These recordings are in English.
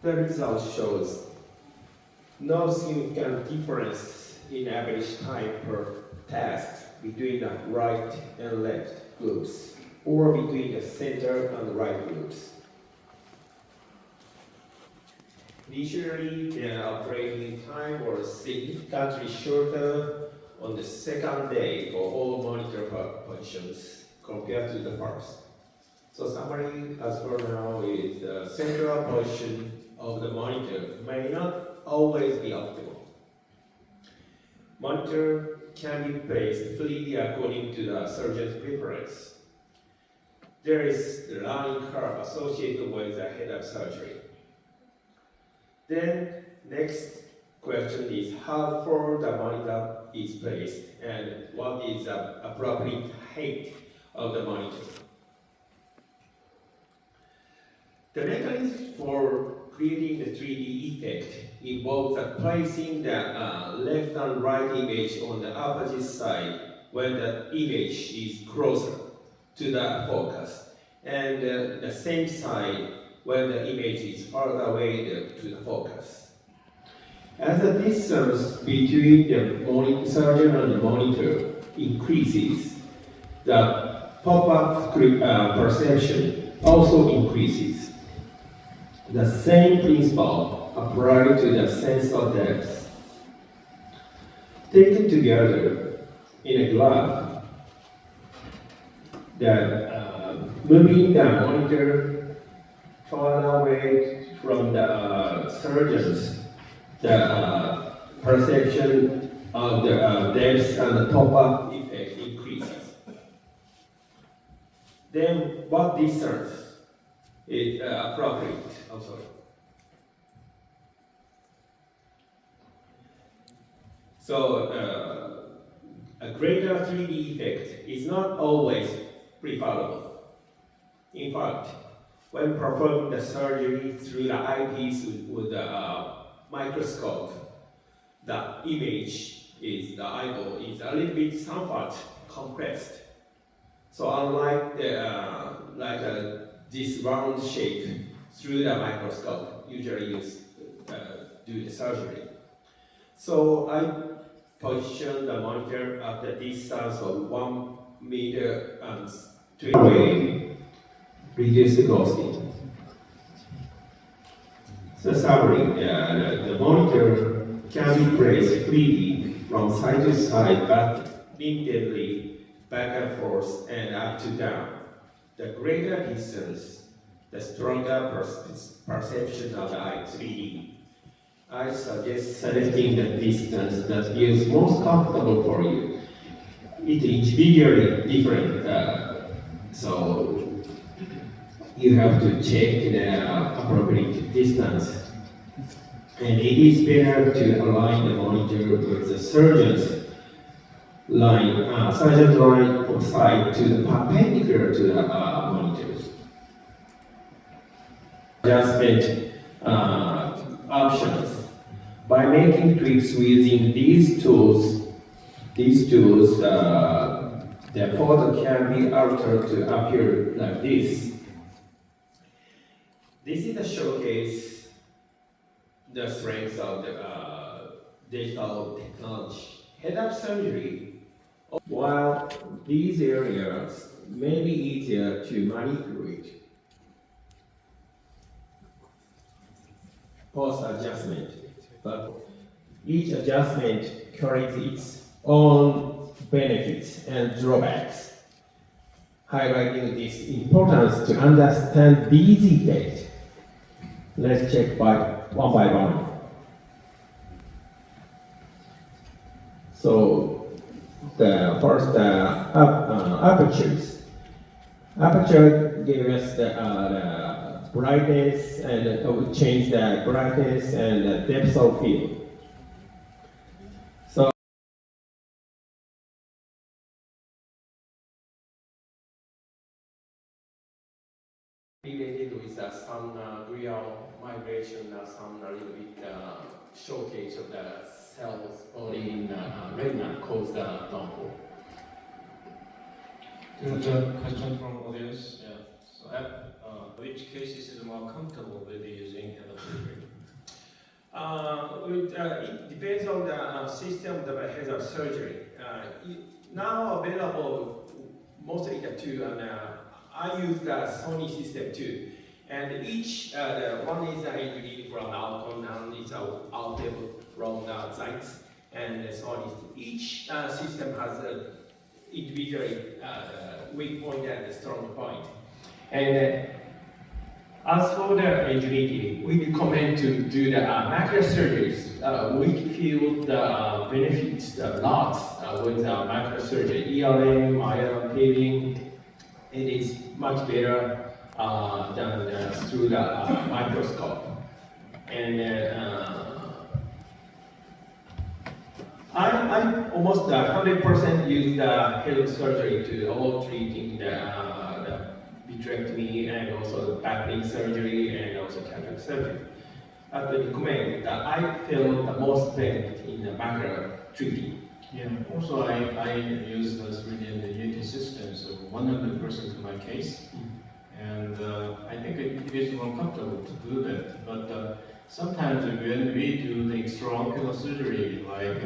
The result shows no significant difference in average time per task between the right and left groups, or between the center and right groups. Initially, the operating time was significantly shorter on the second day for all monitor positions compared to the first. So summary as for now is the central position of the monitor may not always be optimal. Monitor can be placed freely according to the surgeon's preference. There is the learning curve associated with the head-up surgery. Then, next question is how far the monitor is placed and what is the appropriate height of the monitor. The mechanism for creating the 3D effect involves placing the left and right image on the opposite side when the image is closer to the focus, and the same side when the image is farther away to the focus. As the distance between the surgeon and the monitor increases, the pop-up perception also increases. The same principle applies to the sensor depth. Taken together in a graph, moving the monitor further away from the surgeons, the perception of the depth and the pop-up effect increases. Then what distance is appropriate? I'm sorry. So a greater 3D effect is not always preferable. In fact, when performing the surgery through the eyepiece with the microscope, the image the eyeball is a little bit somewhat compressed. So unlike this round shape through the microscope, usually used do the surgery. So I position the monitor at the distance of 1 meter and 3 away, reduce the ghosting. So summary, the monitor can be placed freely from side to side, but limitedly back and forth and up to down. The greater distance, the stronger perception of the eye 3D. I suggest selecting the distance that feels most comfortable for you. It's individually different, so you have to check the appropriate distance. And it is better to align the monitor with the surgeon's line from side to the perpendicular to the monitors. Adjustment options. By making tweaks using these tools, the photo can be altered to appear like this. This is a showcase the strengths of the digital technology. Head-up surgery, while these areas may be easier to manipulate, post-adjustment, but each adjustment carries its own benefits and drawbacks, highlighting this importance to understand these effects. Let's check one by one. So the first apertures. Aperture gives us the brightness, and we change the brightness and the depth of field. So related with some real migration, some a little bit shortage of the cells only in retina cause the downfall. There's a question from audience. Yeah. So Which cases is more comfortable with using surgery? It depends on the system that has a surgery. Now available mostly the two, and I use the Sony system too. And each, the one is engineered from Alcon, and it's output from the Zeiss, and so on. Each system has a individually weak point and strong point. And as for the engineering, we recommend to do the macular surgeries. We feel the benefits a lot with macular surgery. ERM, IRM paving, it is much better than through the microscope. And I almost 100% use the health surgery to avoid treating the vitrectomy and also the back knee surgery and also cataract surgery. I would recommend that I feel the most benefit in the macular treating. Yeah, also I use the 3D and the Unity system, so 100% in my case. And I think it is more comfortable to do that. But sometimes when we do the extraocular surgery, like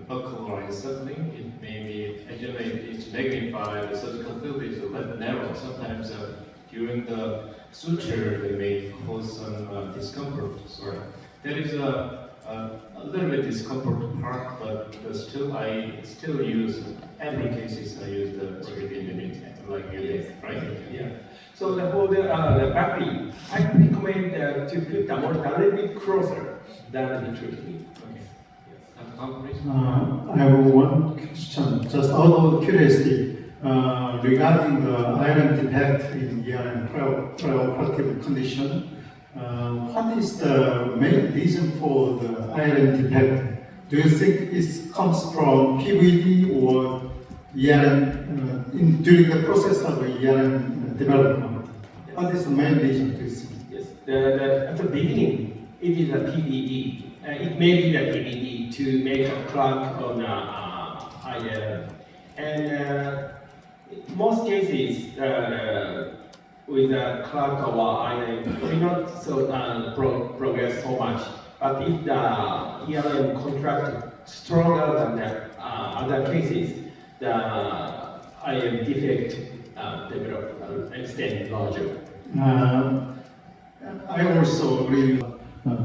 buccal encircling, it may be it's magnified, the surgical field is a little narrow. Sometimes during the suture, they may cause some discomfort. So there is a little bit discomfort part, but still I use every cases I use the 3D unit like this, right? Yeah. So for the battery, I recommend to put the monitor a little bit closer than the treatment. Okay. I have one question, just out of curiosity, regarding the iron defect in ERM preoperative condition. What is the main reason for the iron defect? Do you think it comes from PVD or ERM during the process of ERM development? What is the main reason to see? Yes, at the beginning, it is a PVD. It may be the PVD to make a clot on iron. And most cases, with a clot of iron, we not so progress so much. But if the ERM contract stronger than the other cases, the iron defect develop extend larger. I also agree.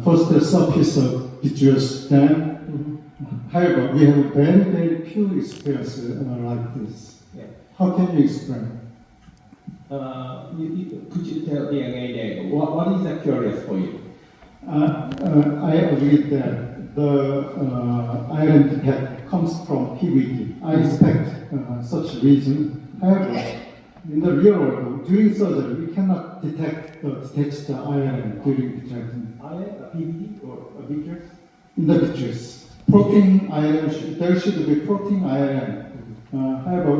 First, the surface of vitreous. Then, however, we have very few experience like this. Yeah. How can you explain? Could you tell me again what is curious for you? I agree that the iron defect comes from PVD. I expect such reason. However, in the real world, during surgery, we cannot detect the iron during vitrectomy. Iron, PVD or vitreous? In the vitreous, protein iron, there should be protein iron. However,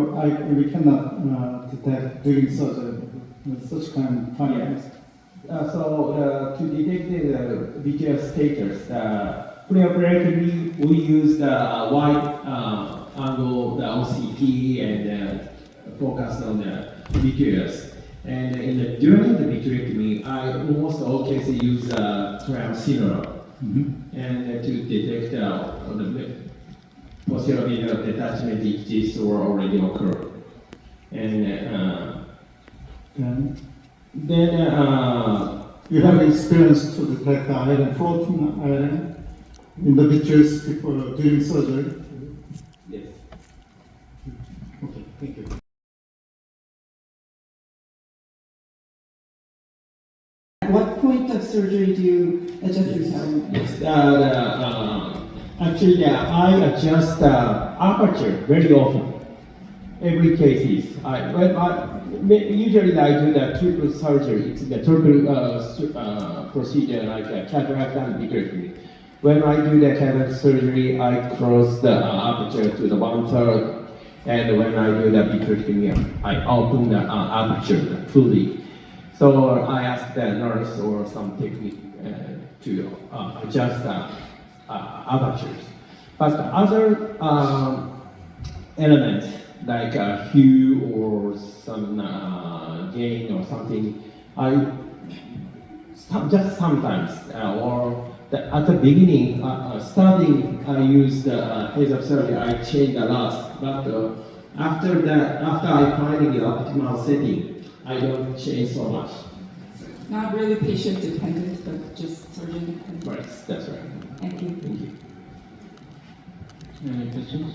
we cannot detect during surgery such kind of findings. So to detect the vitreous status, preoperatively we use the wide angle, the OCT, and focus on the vitreous. And during the vitrectomy, I almost all cases use triamcinolone and to detect the possibility of detachment exists or already occurred. And then you have experience to detect the iron, protein iron in the vitreous during surgery? yes. Okay, thank you. At what point of surgery do you adjust the sound? Yes, actually, I adjust the aperture very often. Every case is. Usually I do the triple surgery. It's the triple procedure like cataract and vitrectomy. When I do the cataract surgery, I close the aperture to the 1/3, and when I do the vitrectomy, I open the aperture fully. So I ask the nurse or some technique to adjust the apertures. But other elements like hue or some gain or something, I just sometimes, at the beginning, starting, I used heads up surgery, I changed a lot, but after that, after I find the optimal setting, I don't change so much. Not really patient dependent, but just surgeon dependent. Right, that's right. Thank you. Thank you. Any questions?